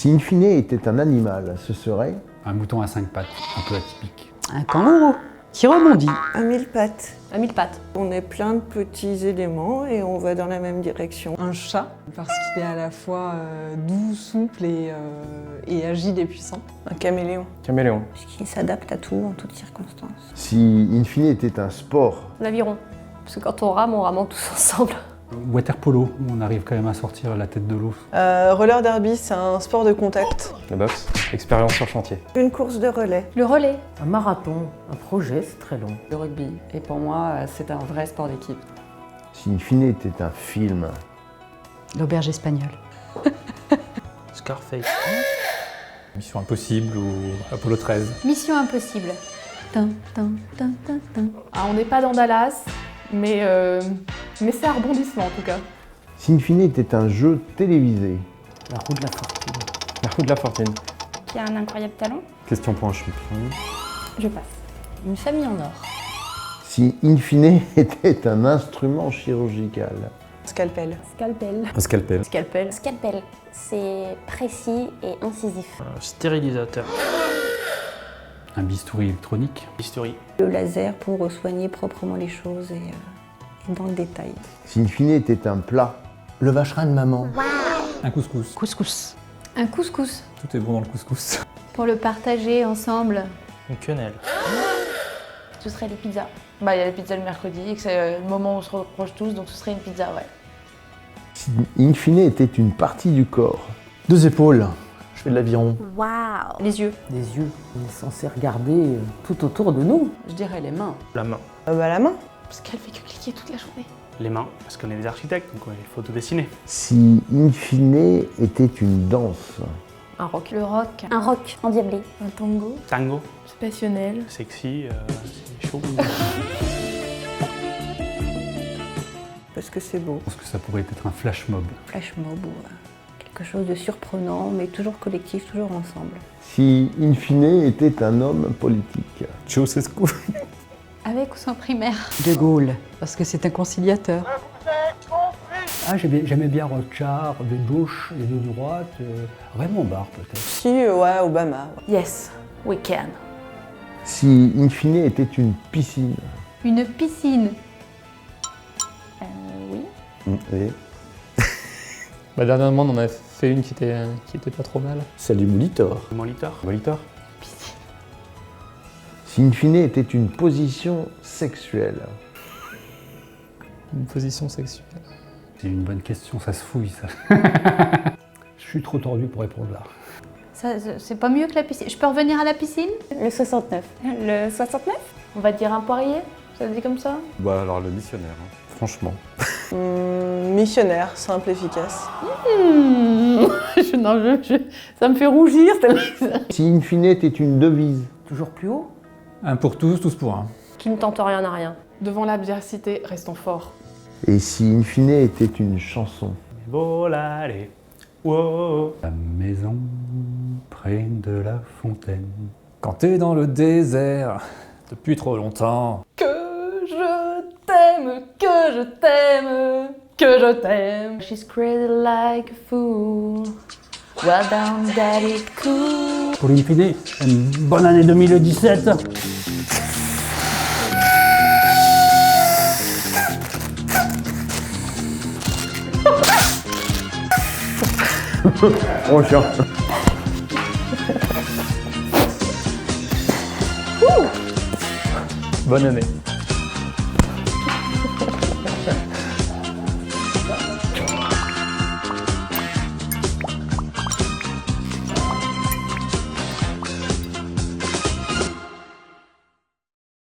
Si Infine était un animal, ce serait Un mouton à 5 pattes, un peu atypique. Un kangourou qui rebondit. Un mille-pattes. À 1000 pattes. On est plein de petits éléments et on va dans la même direction. Un chat, parce qu'il est à la fois doux, souple et agile et puissant. Un caméléon. Caméléon. Qui s'adapte à tout, en toutes circonstances. Si Infine était un sport, L'aviron. Parce que quand on rame tous ensemble. Water polo, où on arrive quand même à sortir la tête de l'eau. Roller derby, c'est un sport de contact. La boxe. Expérience sur chantier. Une course de relais. Le relais. Un marathon, un projet, c'est très long. Le rugby. Et pour moi, c'est un vrai sport d'équipe. si Infine était un film, L'auberge espagnole. Scarface. Mission Impossible ou Apollo 13. Mission impossible. Tin, tin, tin, tin, tin. Ah, on n'est pas dans Dallas, mais c'est un rebondissement en tout cas. si Infine était un jeu télévisé, La roue de la fortune. La roue de la fortune. Qui a un incroyable talent. Question pour un champion. Je passe. Une famille en or. si Infine était un instrument chirurgical, Scalpel. Scalpel. Un scalpel. Scalpel. Scalpel. C'est précis et incisif. Un stérilisateur. Un bistouri électronique. Bistouri. Le laser pour soigner proprement les choses et dans le détail. si Infine était un plat, Le vacherin de maman. Un couscous. Couscous. Un couscous. Tout est bon dans le couscous. Pour le partager ensemble. Une quenelle. Ce serait les pizzas. Bah, il y a les pizzas le mercredi et que c'est le moment où on se reproche tous, donc ce serait une pizza, ouais. si Infine était une partie du corps, 2 épaules. Je fais de l'aviron. Waouh. Les yeux. Des yeux. On est censé regarder tout autour de nous. Je dirais les mains. La main. La main. Parce qu'elle fait que cliquer toute la journée. Les mains, parce qu'on est des architectes, donc il faut tout dessiner. si Infine était une danse, Un rock. Le rock. Un rock endiablé. Un tango. Tango. C'est passionnel. Sexy, c'est chaud. Parce que c'est beau. Je pense que ça pourrait être un flash mob. Flash mob ou quelque chose de surprenant, mais toujours collectif, toujours ensemble. si Infine était un homme politique, Ceausescu. Avec ou sans primaire. De Gaulle, parce que c'est un conciliateur. Ah, j'aimais bien Rothschild, de gauche et de droite. Raymond Barre peut-être. Si, ouais, Obama. Yes, we can. si Infine était une piscine, Une piscine. Oui. et Bah, dernièrement, on en a fait une qui était pas trop mal. Celle du Molitor. Le molitor. Molitor. si Infine était une position sexuelle, Une position sexuelle. C'est une bonne question, ça se fouille ça. Je suis trop tordu pour répondre là. Ça, c'est pas mieux que la piscine. Je peux revenir à la piscine? Le 69. Le 69? On va dire un poirier? Ça se dit comme ça? Bah, alors le missionnaire, franchement. Missionnaire, simple, efficace. Ça me fait rougir tellement. si Infine était une devise, Toujours plus haut. Un pour tous, tous pour un. Qui ne tente rien à rien. Devant l'adversité, restons forts. et si Infine était une chanson, Volare. Wow. La maison près de la fontaine. Quand t'es dans le désert, depuis trop longtemps. Que je t'aime, que je t'aime, que je t'aime. She's crazy like a fool. Well done, daddy, cool. Pour Infine, une bonne année 2017. oh chiant. Bonne année.